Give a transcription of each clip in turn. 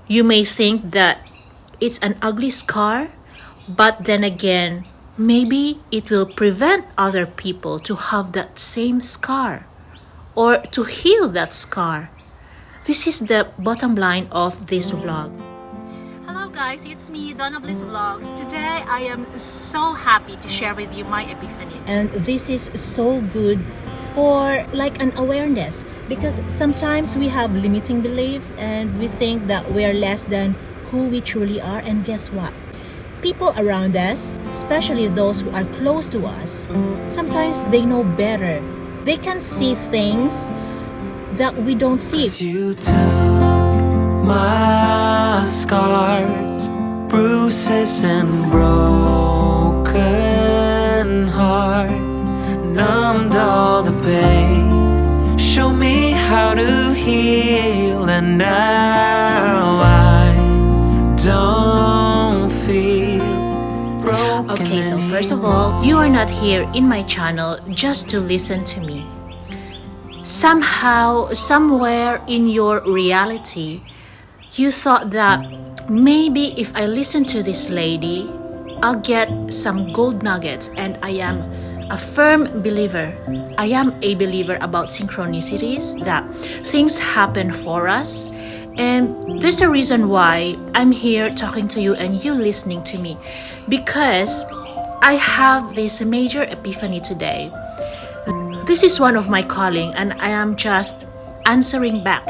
You may think that it's an ugly scar, but then again, maybe it will prevent other people to have that same scar or to heal that scar. This is the bottom line of this vlog. Hello guys, it's me, Donna Vlogs. Today I am so happy to share with you my epiphany. And this is so good for like an awareness, because sometimes we have limiting beliefs and we think that we are less than who we truly are. And guess what? People around us, especially those who are close to us, sometimes they know better. They can see things that we don't see. You took my scars, bruises and broken heart, numbed all the pain, show me how to heal, and now I don't feel broken. Okay, so first of all, you are not here in my channel just to listen to me. Somehow, somewhere in your reality, you thought that maybe if I listen to this lady, I'll get some gold nuggets. And I am a firm believer. I am a believer about synchronicities, that things happen for us. And there's a reason why I'm here talking to you and you listening to me, because I have this major epiphany today. This is one of my calling, and I am just answering back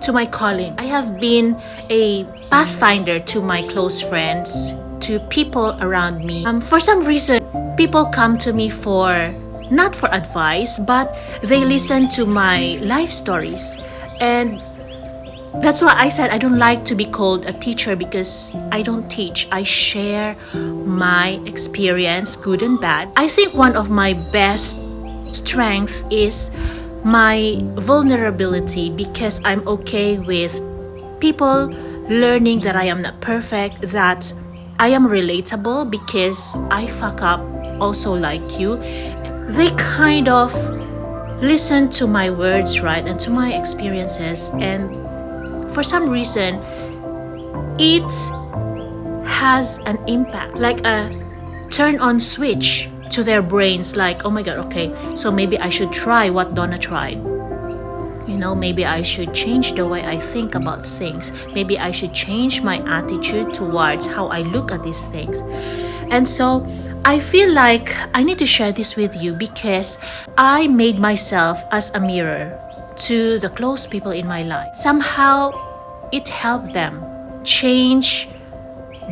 to my calling. I have been a pathfinder to my close friends, to people around me. For some reason, people come to me for, not for advice, but they listen to my life stories. And that's why I said I don't like to be called a teacher, because I don't teach. I share my experience, good and bad. I think one of my best strength is my vulnerability, because I'm okay with people learning that I am not perfect, that I am relatable because I fuck up also like you. They kind of listen to my words, right, and to my experiences, and for some reason it has an impact, like a turn on switch to their brains, like, oh my god, okay, so maybe I should try what Donna tried. Maybe I should change the way I think about things. Maybe I should change my attitude towards how I look at these things. And so I feel like I need to share this with you, because I made myself as a mirror to the close people in my life. Somehow it helped them change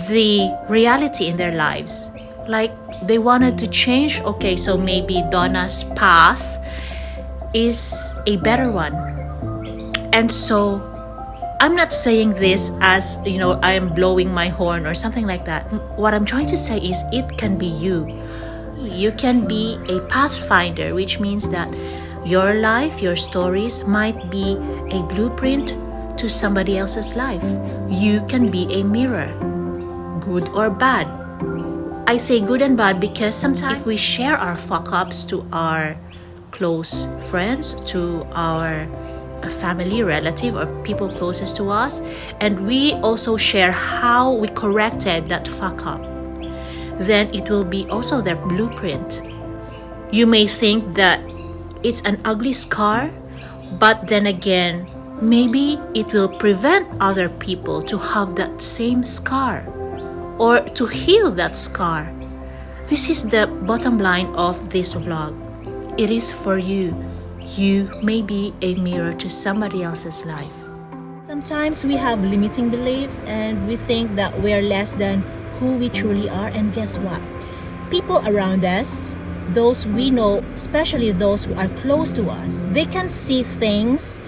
the reality in their lives. Like they wanted to change. Okay, so maybe Donna's path is a better one. And so I'm not saying this as, I am blowing my horn or something like that. What I'm trying to say is it can be you. You can be a pathfinder, which means that your life, your stories might be a blueprint to somebody else's life. You can be a mirror, good or bad. I say good and bad because sometimes if we share our fuck-ups to our close friends, to our family, relative, or people closest to us, and we also share how we corrected that fuck-up, then it will be also their blueprint. You may think that it's an ugly scar, but then again, maybe it will prevent other people to have that same scar or to heal that scar. This is the bottom line of this vlog. It is for you. You may be a mirror to somebody else's life. Sometimes we have limiting beliefs and we think that we are less than who we truly are. And guess what? People around us, those we know, especially those who are close to us, they can see things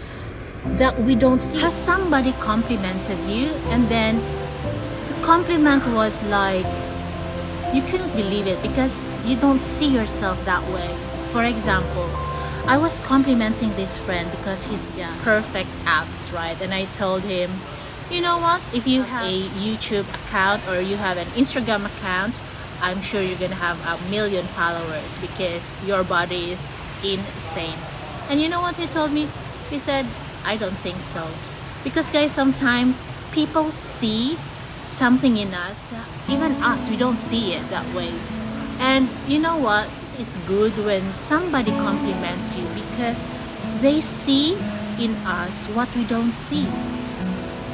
that we don't see. Has somebody complimented you, and then the compliment was like, you couldn't believe it because you don't see yourself that way. For example, I was complimenting this friend because he's perfect abs, right? And I told him, you know what? If you have a YouTube account or you have an Instagram account, I'm sure you're gonna have 1 million followers because your body is insane. And you know what he told me? He said, I don't think so. Because guys, sometimes people see something in us that even us, we don't see it that way. And you know what? It's good when somebody compliments you because they see in us what we don't see.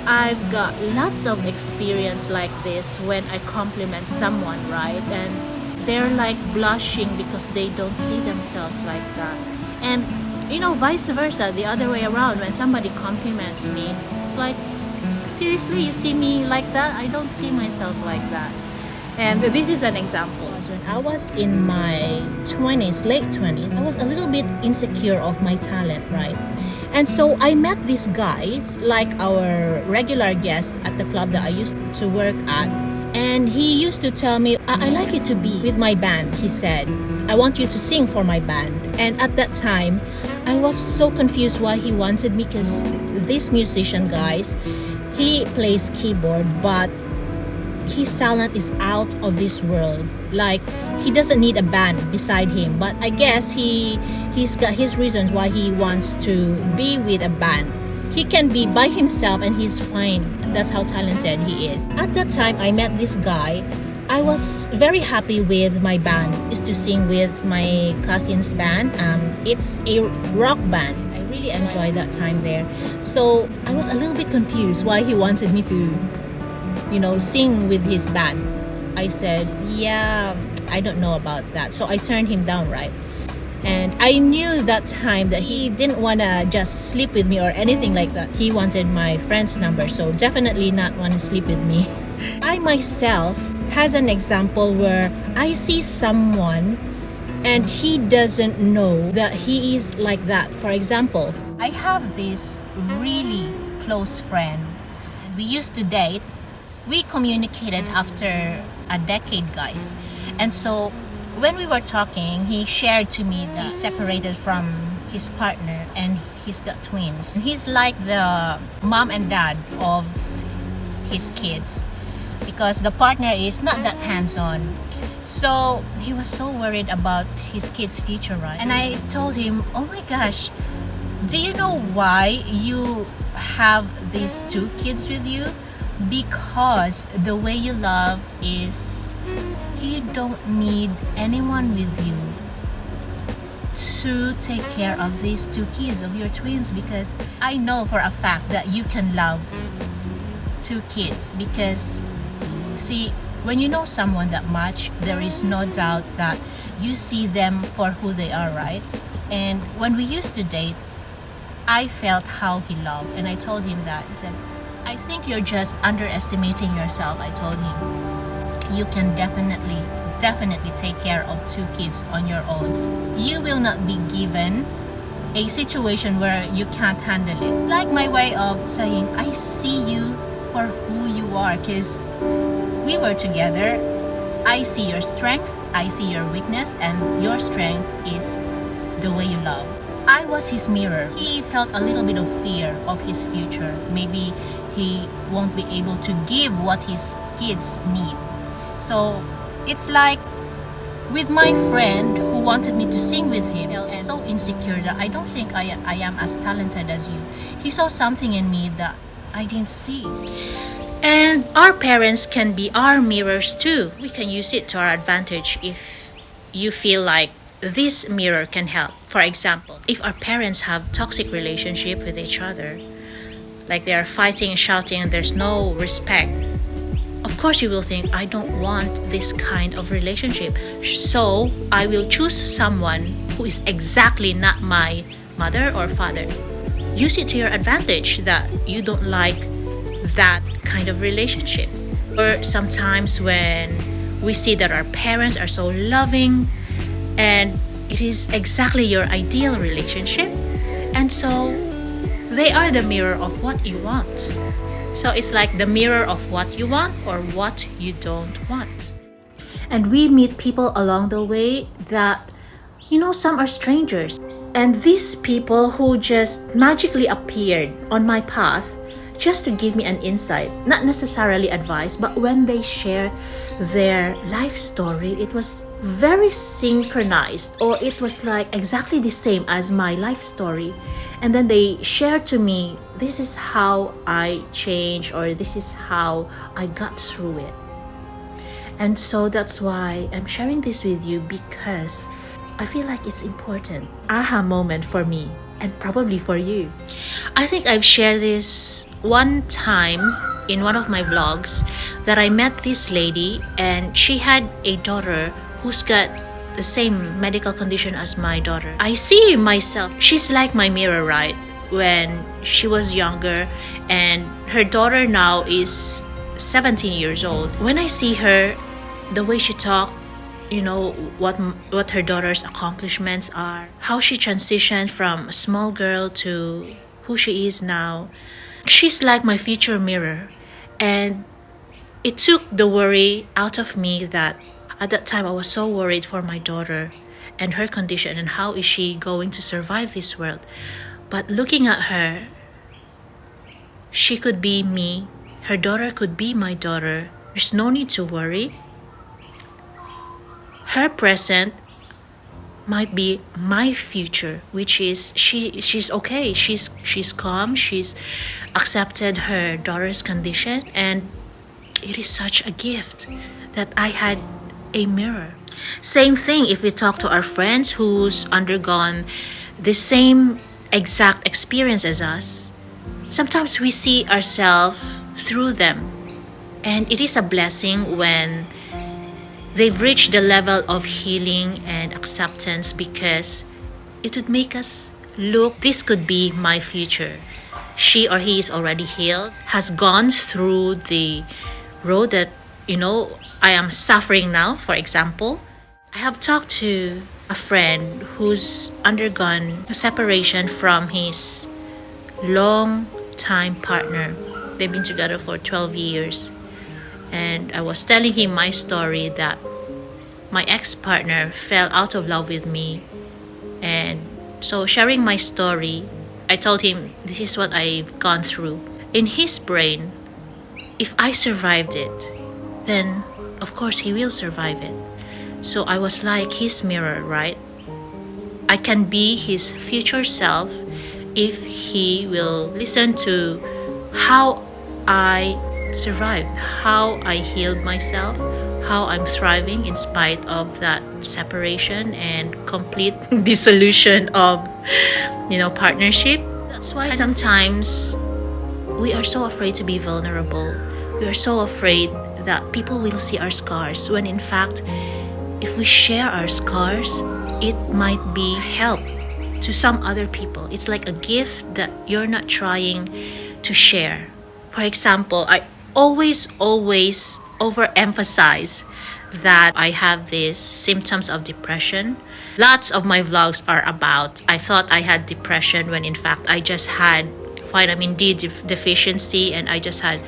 I've got lots of experience like this when I compliment someone, right? And they're like blushing because they don't see themselves like that. And you know, vice versa, the other way around, when somebody compliments me, it's like, seriously, you see me like that? I don't see myself like that. And this is an example. When I was in my 20s, late 20s, I was a little bit insecure of my talent, right? And so I met these guys, like our regular guests at the club that I used to work at. And he used to tell me, I like you to be with my band, he said. I want you to sing for my band. And at that time, I was so confused why he wanted me, because this musician, guys, he plays keyboard, but his talent is out of this world. Like, he doesn't need a band beside him, but I guess he's got his reasons why he wants to be with a band. He can be by himself and he's fine. That's how talented he is. At that time I met this guy, I was very happy with my band. I used to sing with my cousin's band. It's a rock band. I really enjoyed that time there. So I was a little bit confused why he wanted me to, you know, sing with his band. I said, yeah, I don't know about that. So I turned him down, right? And I knew that time that he didn't want to just sleep with me or anything like that. He wanted my friend's number, so definitely not want to sleep with me. I myself has an example where I see someone and he doesn't know that he is like that. For example, I have this really close friend. We used to date. We communicated after a decade, guys. And so when we were talking, he shared to me that he's separated from his partner and he's got twins. He's like the mom and dad of his kids because the partner is not that hands-on. So he was so worried about his kids' future, right? And I told him, oh my gosh, do you know why you have these two kids with you? Because the way you love is you don't need anyone with you to take care of these two kids of your twins, because I know for a fact that you can love two kids. Because see, when you know someone that much, there is no doubt that you see them for who they are, right? And when we used to date, I felt how he loved, and I told him that. He said, I think you're just underestimating yourself. I told him, you can definitely take care of two kids on your own. You will not be given a situation where you can't handle it. It's like my way of saying, I see you for who you are, because we were together. I see your strength, I see your weakness, and your strength is the way you love. I was his mirror. He felt a little bit of fear of his future. Maybe he won't be able to give what his kids need. So it's like with my friend who wanted me to sing with him, I felt so insecure that I don't think I am as talented as you. He saw something in me that I didn't see. And our parents can be our mirrors too. We can use it to our advantage if you feel like this mirror can help. For example, if our parents have toxic relationship with each other, like they are fighting and shouting and there's no respect, of course you will think, I don't want this kind of relationship, so I will choose someone who is exactly not my mother or father. Use it to your advantage that you don't like that kind of relationship. Or sometimes when we see that our parents are so loving and it is exactly your ideal relationship, and so they are the mirror of what you want. So it's like the mirror of what you want or what you don't want. And we meet people along the way that, you know, some are strangers. And these people who just magically appeared on my path just to give me an insight, not necessarily advice, but when they share their life story, it was very synchronized, or it was like exactly the same as my life story. And then they shared to me, this is how I changed, or this is how I got through it. And so that's why I'm sharing this with you, because I feel like it's important. Aha moment for me, and probably for you. I think I've shared this one time in one of my vlogs, that I met this lady and she had a daughter who's got the same medical condition as my daughter. I see myself, she's like my mirror, right? When she was younger, and her daughter now is 17 years old. When I see her, the way she talks, you know, what her daughter's accomplishments are, how she transitioned from a small girl to who she is now. She's like my future mirror. And it took the worry out of me that at that time I was so worried for my daughter and her condition, and how is she going to survive this world. But looking at her, she could be me, her daughter could be my daughter. There's no need to worry. Her present might be my future, which is she's okay, she's calm, she's accepted her daughter's condition, and it is such a gift that I had a mirror. Same thing if we talk to our friends who's undergone the same exact experience as us. Sometimes we see ourselves through them, and it is a blessing when they've reached the level of healing and acceptance, because it would make us look, this could be my future. She or he is already healed, has gone through the road that, you know, I am suffering now, for example. I have talked to a friend who's undergone a separation from his long-time partner. They've been together for 12 years. And I was telling him my story, that my ex-partner fell out of love with me. And so sharing my story, I told him this is what I've gone through. In his brain, if I survived it, then of course he will survive it. So I was like his mirror, right? I can be his future self if he will listen to how I survived, how I healed myself, how I'm thriving in spite of that separation and complete dissolution of, you know, partnership. That's why sometimes we are so afraid to be vulnerable. We are so afraid that people will see our scars, when in fact, if we share our scars, it might be help to some other people. It's like a gift that you're not trying to share. For example, I always overemphasize that I have these symptoms of depression. Lots of my vlogs are about, I thought I had depression, when in fact I just had vitamin D deficiency, and I just had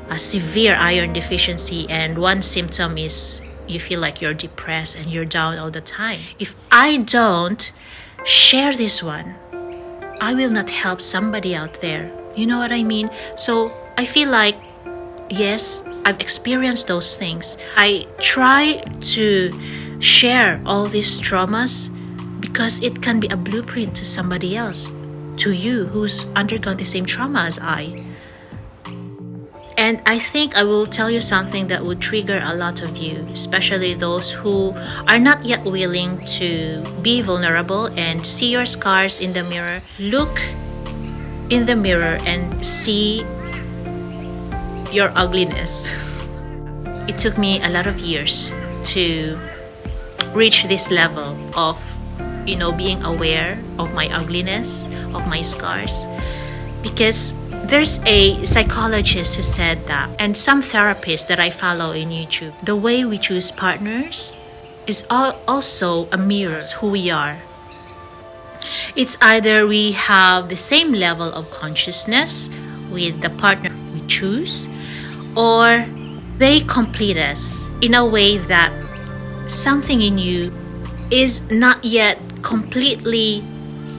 a severe iron deficiency. And one symptom is you feel like you're depressed and you're down all the time. If I don't share this one, I will not help somebody out there. You know what I mean? So I feel like, yes, I've experienced those things. I try to share all these traumas because it can be a blueprint to somebody else, to you who's undergone the same trauma as I. And I think I will tell you something that would trigger a lot of you, especially those who are not yet willing to be vulnerable and see your scars in the mirror. Look in the mirror and see your ugliness. It took me a lot of years to reach this level of, you know, being aware of my ugliness, of my scars, because there's a psychologist who said that, and some therapists that I follow in YouTube, the way we choose partners is also a mirror of who we are. It's either we have the same level of consciousness with the partner we choose, or they complete us in a way that something in you is not yet completely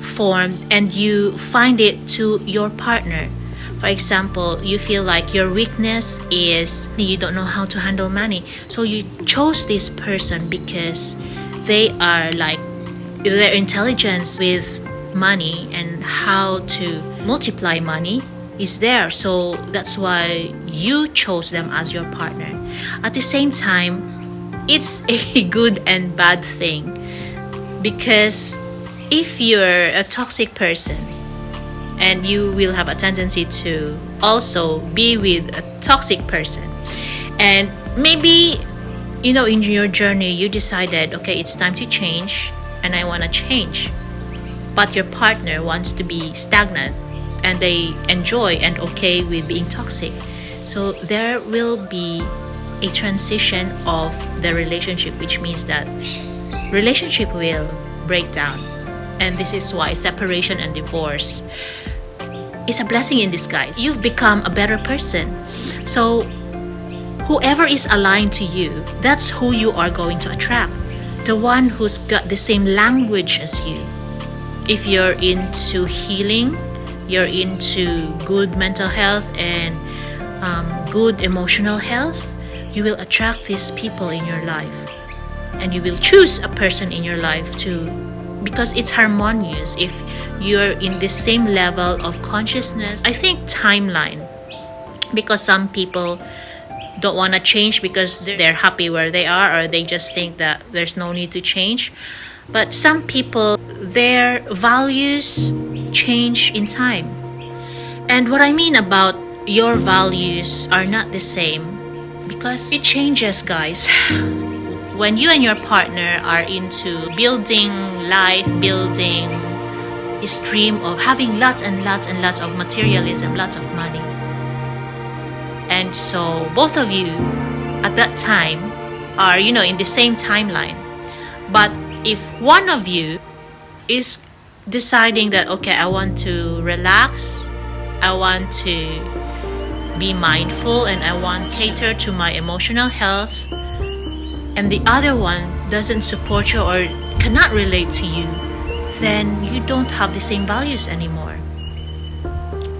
formed and you find it to your partner. For example, you feel like your weakness is you don't know how to handle money. So you chose this person because they are like, their intelligence with money and how to multiply money is there. So that's why you chose them as your partner. At the same time, it's a good and bad thing, because if you're a toxic person and you will have a tendency to also be with a toxic person, and maybe in your journey you decided, okay, it's time to change and I want to change, but your partner wants to be stagnant and they enjoy and okay with being toxic. So there will be a transition of the relationship, which means that relationship will break down. And this is why separation and divorce is a blessing in disguise. You've become a better person. So whoever is aligned to you, that's who you are going to attract. The one who's got the same language as you. If you're into healing, you're into good mental health and good emotional health, you will attract these people in your life. And you will choose a person in your life too, because it's harmonious if you're in the same level of consciousness. I think timeline, because some people don't want to change because they're happy where they are, or they just think that there's no need to change. But some people, their values change in time. And what I mean about your values are not the same, because it changes, guys. When you and your partner are into building life, building this dream of having lots and lots and lots of materialism, lots of money, and so both of you at that time are in the same timeline. But if one of you is deciding that, okay, I want to relax, I want to be mindful, and I want to cater to my emotional health, and the other one doesn't support you or cannot relate to you, then you don't have the same values anymore.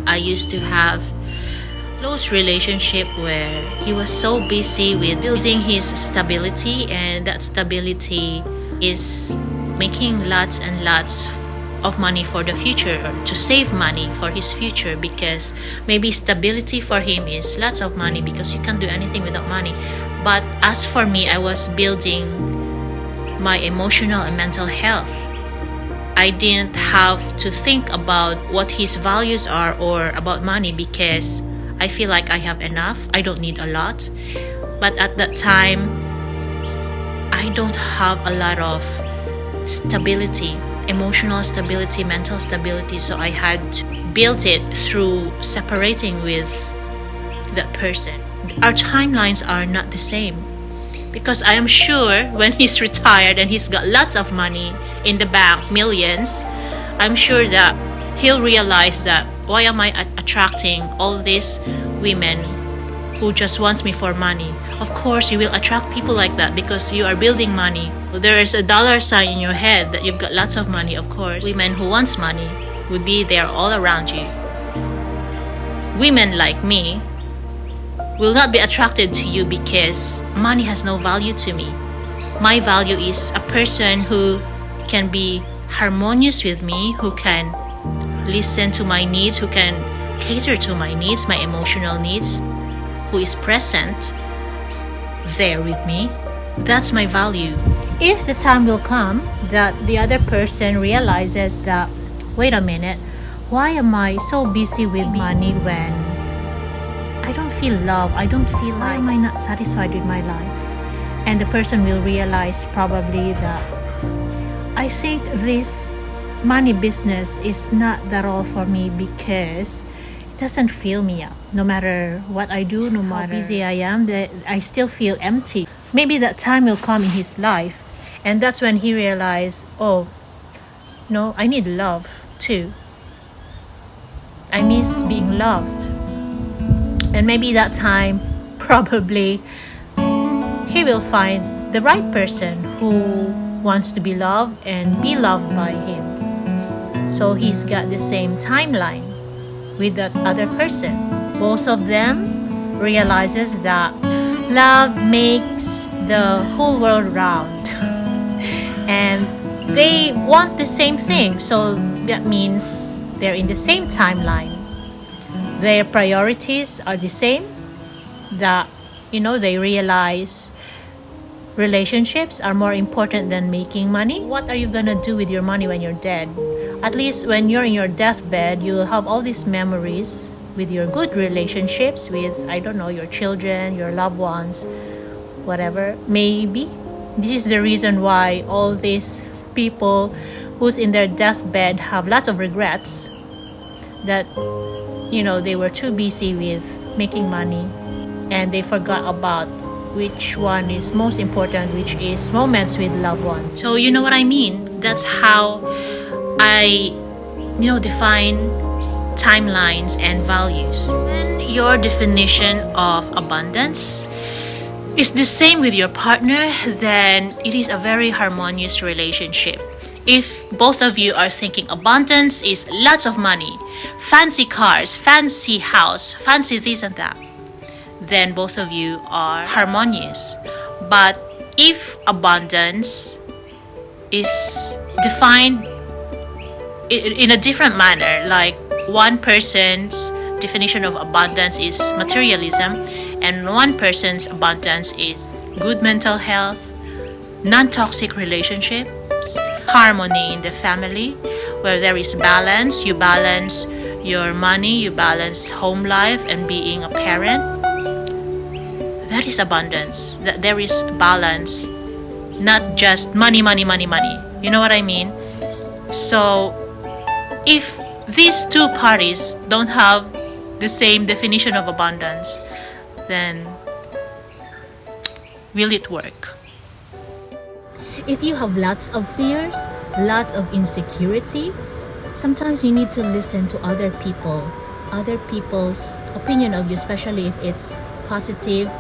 I used to have close relationship where he was so busy with building his stability, and that stability is making lots and lots of money for the future, or to save money for his future, because maybe stability for him is lots of money because you can't do anything without money. But as for me, I was building my emotional and mental health. I didn't have to think about what his values are or about money, because I feel like I have enough. I don't need a lot. But at that time, I don't have a lot of stability, emotional stability, mental stability. So I had to build it through separating with that person. Our timelines are not the same, because I am sure when he's retired and he's got lots of money in the bank, millions, I'm sure that he'll realize that, why am I attracting all these women who just wants me for money? Of course, you will attract people like that because you are building money. There is a dollar sign in your head that you've got lots of money. Of course, women who wants money would be there all around you. Women like me will not be attracted to you because money has no value to me. My value is a person who can be harmonious with me, who can listen to my needs, who can cater to my needs, my emotional needs, who is present there with me. That's my value. If the time will come that the other person realizes that, wait a minute, why am I so busy with money when I don't feel love, why am I not satisfied with my life? And the person will realize probably that, I think this money business is not that all for me, because it doesn't fill me up. No matter what I do, no matter how busy I am, that I still feel empty. Maybe that time will come in his life, and that's when he realized, oh, no, I need love too. I miss being loved. And maybe that time, probably, he will find the right person who wants to be loved and be loved by him. So he's got the same timeline with that other person. Both of them realizes that love makes the whole world round. And they want the same thing, so that means they're in the same timeline. Their priorities are the same, that they realize relationships are more important than making money. What are you gonna do with your money when you're dead? At least when you're in your deathbed, you'll have all these memories with your good relationships with, I don't know, your children, your loved ones, whatever. Maybe this is the reason why all these people who's in their deathbed have lots of regrets, that they were too busy with making money and they forgot about which one is most important, which is moments with loved ones. So you know what I mean? That's how I define timelines and values. And your definition of abundance is the same with your partner, then it is a very harmonious relationship. If both of you are thinking abundance is lots of money, fancy cars, fancy house, fancy this and that, then both of you are harmonious. But if abundance is defined in a different manner, like one person's definition of abundance is materialism and one person's abundance is good mental health, non-toxic relationships, harmony in the family, where there is balance, you balance your money, you balance home life and being a parent, that is abundance. That there is balance, not just money. You know what I mean? So if these two parties don't have the same definition of abundance, then will it work? If you have lots of fears, lots of insecurity, sometimes you need to listen to other people's opinion of you, especially if it's positive,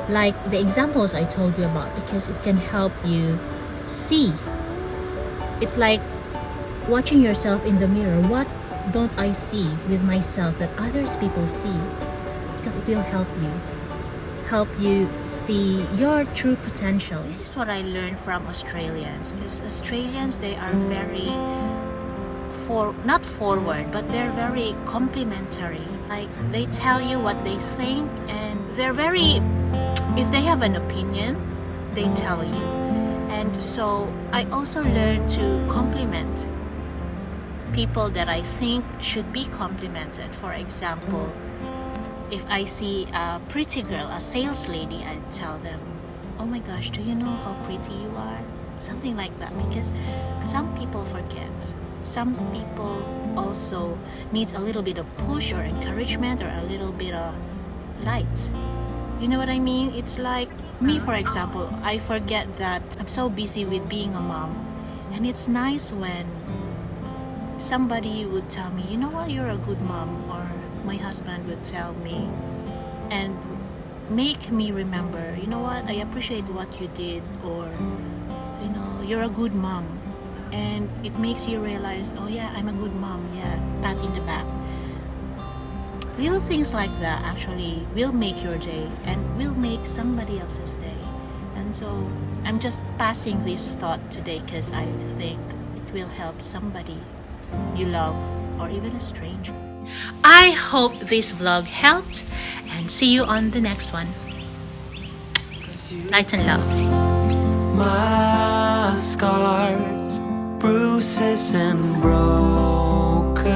like the examples I told you about, because it can help you see. It's like watching yourself in the mirror. What don't I see with myself that others people see? Because it will help you see your true potential. This is what I learned from Australians, because Australians, they are very not forward, but they're very complimentary. Like they tell you what they think, and they're very, if they have an opinion, they tell you. And so I also learned to compliment people that I think should be complimented. For example, if I see a pretty girl, a sales lady, I tell them, oh my gosh, do you know how pretty you are? Something like that, because some people forget. Some people also needs a little bit of push or encouragement or a little bit of light. You know what I mean? It's like me, for example, I forget that I'm so busy with being a mom. And it's nice when somebody would tell me, you know what, you're a good mom, or my husband would tell me and make me remember, you know what, I appreciate what you did, or you're a good mom. And it makes you realize, oh yeah, I'm a good mom, yeah, pat in the back. Little things like that actually will make your day and will make somebody else's day. And so I'm just passing this thought today because I think it will help somebody you love or even a stranger. I hope this vlog helped, and see you on the next one. Light and love. My scars, bruises and broken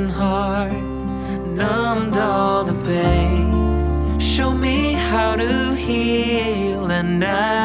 heart, numbed all the pain. Show me how to heal, and I